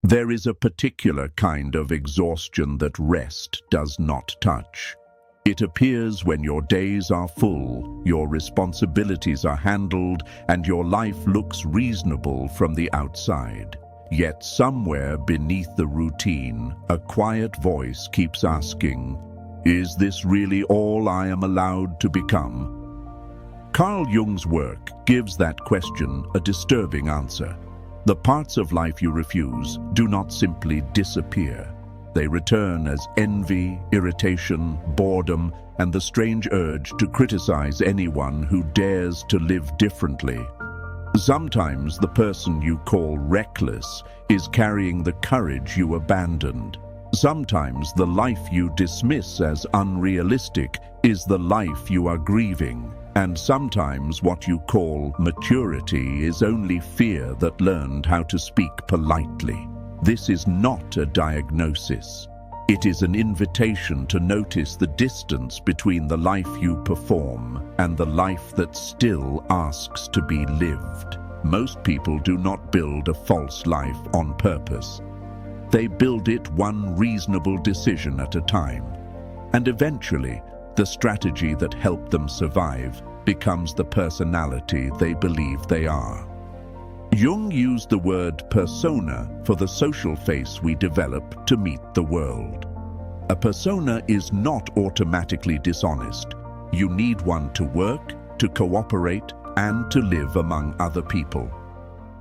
There is a particular kind of exhaustion that rest does not touch. It appears when your days are full, your responsibilities are handled, and your life looks reasonable from the outside. Yet somewhere beneath the routine, a quiet voice keeps asking, "Is this really all I am allowed to become?" Carl Jung's work gives that question a disturbing answer. The parts of life you refuse do not simply disappear. They return as envy, irritation, boredom, and the strange urge to criticize anyone who dares to live differently. Sometimes the person you call reckless is carrying the courage you abandoned. Sometimes the life you dismiss as unrealistic is the life you are grieving. And sometimes what you call maturity is only fear that learned how to speak politely. This is not a diagnosis. It is an invitation to notice the distance between the life you perform and the life that still asks to be lived. Most people do not build a false life on purpose. They build it one reasonable decision at a time. And eventually, the strategy that helped them survive becomes the personality they believe they are. Jung used the word persona for the social face we develop to meet the world. A persona is not automatically dishonest. You need one to work, to cooperate, and to live among other people.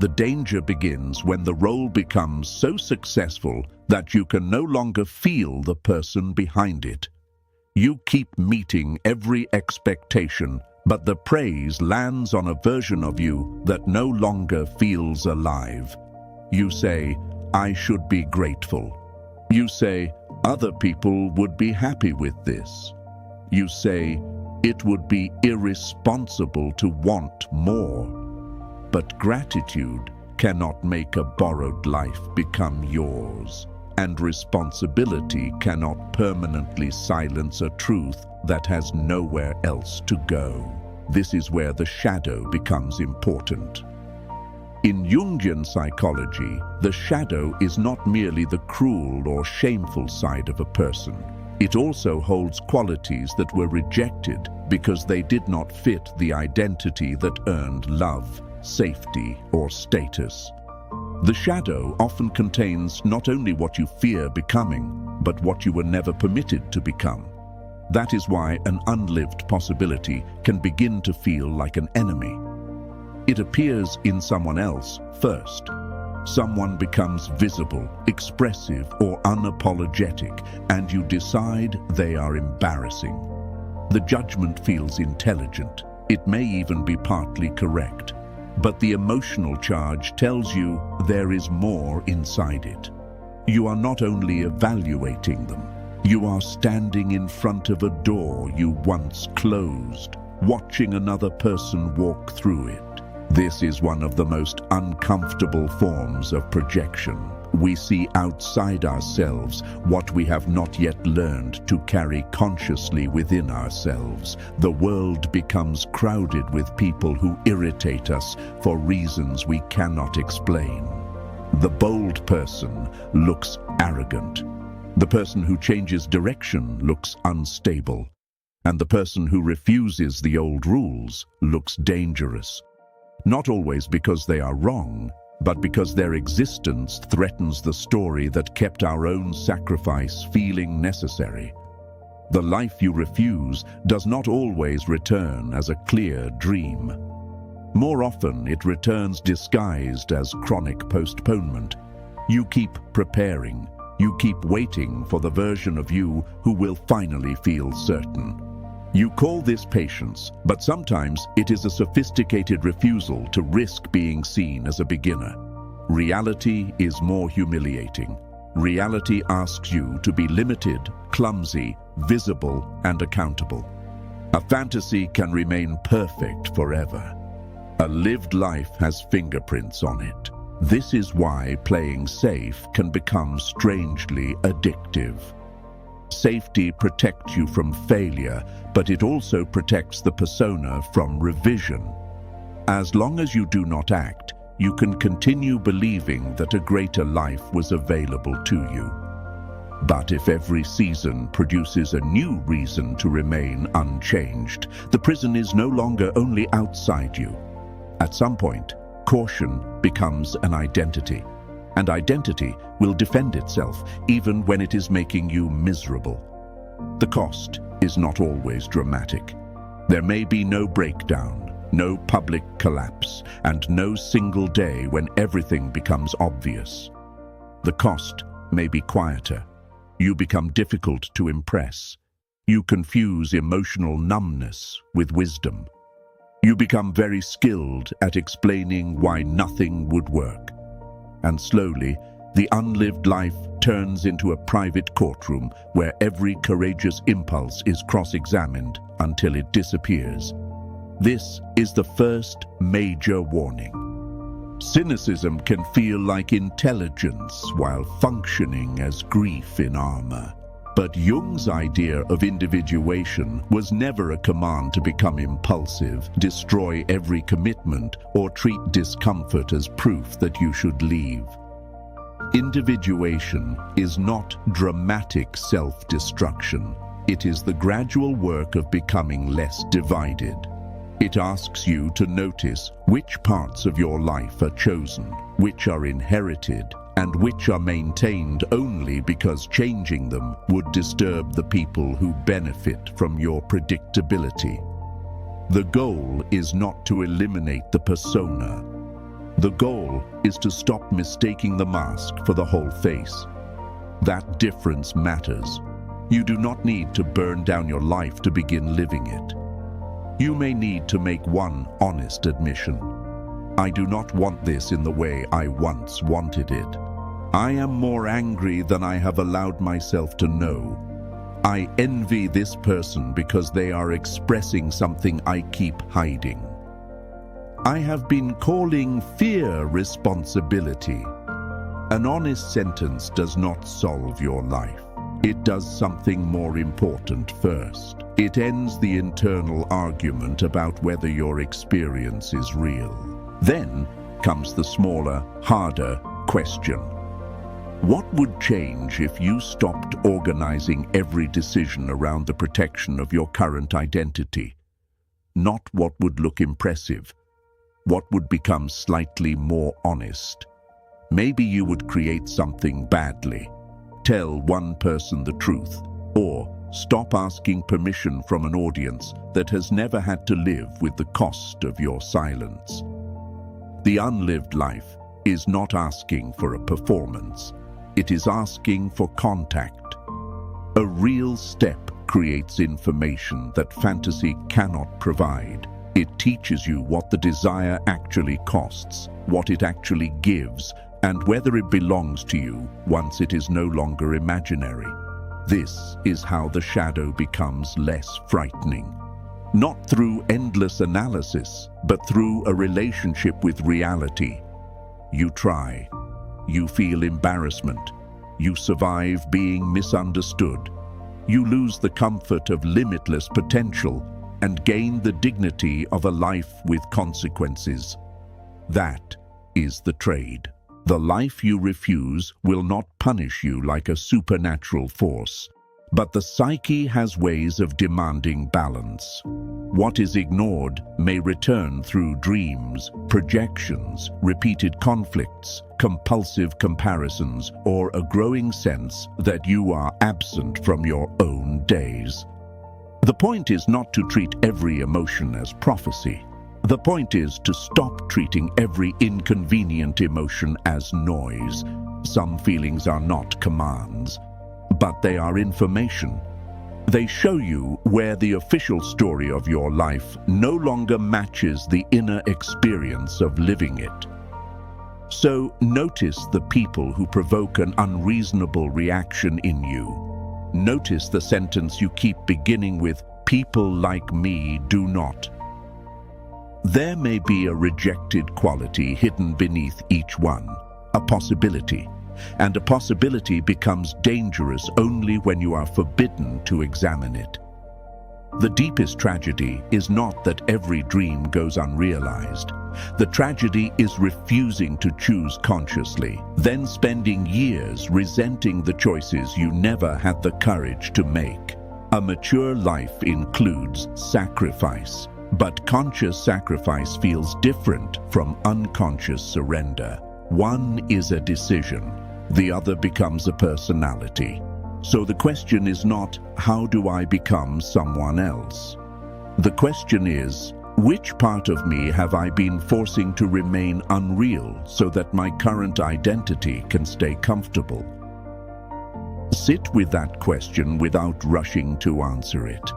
The danger begins when the role becomes so successful that you can no longer feel the person behind it. You keep meeting every expectation, but the praise lands on a version of you that no longer feels alive. You say, "I should be grateful." You say, "Other people would be happy with this." You say, "It would be irresponsible to want more." But gratitude cannot make a borrowed life become yours, and responsibility cannot permanently silence a truth that has nowhere else to go. This is where the shadow becomes important. In Jungian psychology, the shadow is not merely the cruel or shameful side of a person. It also holds qualities that were rejected because they did not fit the identity that earned love, safety, or status. The shadow often contains not only what you fear becoming, but what you were never permitted to become. That is why an unlived possibility can begin to feel like an enemy. It appears in someone else first. Someone becomes visible, expressive, or unapologetic, and you decide they are embarrassing. The judgment feels intelligent. It may even be partly correct. But the emotional charge tells you there is more inside it. You are not only evaluating them, you are standing in front of a door you once closed, watching another person walk through it. This is one of the most uncomfortable forms of projection. We see outside ourselves what we have not yet learned to carry consciously within ourselves. The world becomes crowded with people who irritate us for reasons we cannot explain. The bold person looks arrogant. The person who changes direction looks unstable. And the person who refuses the old rules looks dangerous. Not always because they are wrong, but because their existence threatens the story that kept our own sacrifice feeling necessary. The life you refuse does not always return as a clear dream. More often, it returns disguised as chronic postponement. You keep preparing. You keep waiting for the version of you who will finally feel certain. You call this patience, but sometimes it is a sophisticated refusal to risk being seen as a beginner. Reality is more humiliating. Reality asks you to be limited, clumsy, visible, and accountable. A fantasy can remain perfect forever. A lived life has fingerprints on it. This is why playing safe can become strangely addictive. Safety protects you from failure, but it also protects the persona from revision. As long as you do not act, you can continue believing that a greater life was available to you. But if every season produces a new reason to remain unchanged, the prison is no longer only outside you. At some point, caution becomes an identity, and identity will defend itself even when it is making you miserable. The cost is not always dramatic. There may be no breakdown, no public collapse, and no single day when everything becomes obvious. The cost may be quieter. You become difficult to impress. You confuse emotional numbness with wisdom. You become very skilled at explaining why nothing would work. And slowly, the unlived life turns into a private courtroom where every courageous impulse is cross-examined until it disappears. This is the first major warning. Cynicism can feel like intelligence while functioning as grief in armor. But Jung's idea of individuation was never a command to become impulsive, destroy every commitment, or treat discomfort as proof that you should leave. Individuation is not dramatic self-destruction. It is the gradual work of becoming less divided. It asks you to notice which parts of your life are chosen, which are inherited, and which are maintained only because changing them would disturb the people who benefit from your predictability. The goal is not to eliminate the persona. The goal is to stop mistaking the mask for the whole face. That difference matters. You do not need to burn down your life to begin living it. You may need to make one honest admission. I do not want this in the way I once wanted it. I am more angry than I have allowed myself to know. I envy this person because they are expressing something I keep hiding. I have been calling fear responsibility. An honest sentence does not solve your life. It does something more important first. It ends the internal argument about whether your experience is real. Then comes the smaller, harder question. What would change if you stopped organizing every decision around the protection of your current identity? Not what would look impressive. What would become slightly more honest? Maybe you would create something badly. Tell one person the truth, or stop asking permission from an audience that has never had to live with the cost of your silence. The unlived life is not asking for a performance. It is asking for contact. A real step creates information that fantasy cannot provide. It teaches you what the desire actually costs, what it actually gives, and whether it belongs to you once it is no longer imaginary. This is how the shadow becomes less frightening. Not through endless analysis, but through a relationship with reality. You try. You feel embarrassment. You survive being misunderstood. You lose the comfort of limitless potential and gain the dignity of a life with consequences. That is the trade. The life you refuse will not punish you like a supernatural force, but the psyche has ways of demanding balance. What is ignored may return through dreams, projections, repeated conflicts, compulsive comparisons, or a growing sense that you are absent from your own days. The point is not to treat every emotion as prophecy. The point is to stop treating every inconvenient emotion as noise. Some feelings are not commands, but they are information. They show you where the official story of your life no longer matches the inner experience of living it. So notice the people who provoke an unreasonable reaction in you. Notice the sentence you keep beginning with, "People like me do not." There may be a rejected quality hidden beneath each one, a possibility, and a possibility becomes dangerous only when you are forbidden to examine it. The deepest tragedy is not that every dream goes unrealized. The tragedy is refusing to choose consciously, then spending years resenting the choices you never had the courage to make. A mature life includes sacrifice, but conscious sacrifice feels different from unconscious surrender. One is a decision, the other becomes a personality. So the question is not, how do I become someone else? The question is, which part of me have I been forcing to remain unreal so that my current identity can stay comfortable? Sit with that question without rushing to answer it.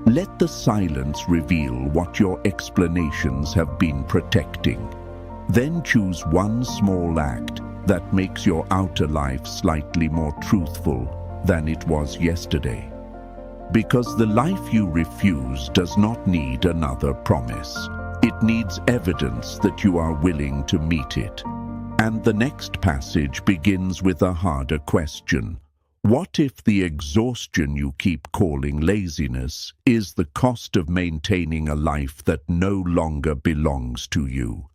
Let the silence reveal what your explanations have been protecting. Then choose one small act that makes your outer life slightly more truthful than it was yesterday. Because the life you refuse does not need another promise. It needs evidence that you are willing to meet it. And the next passage begins with a harder question. What if the exhaustion you keep calling laziness is the cost of maintaining a life that no longer belongs to you?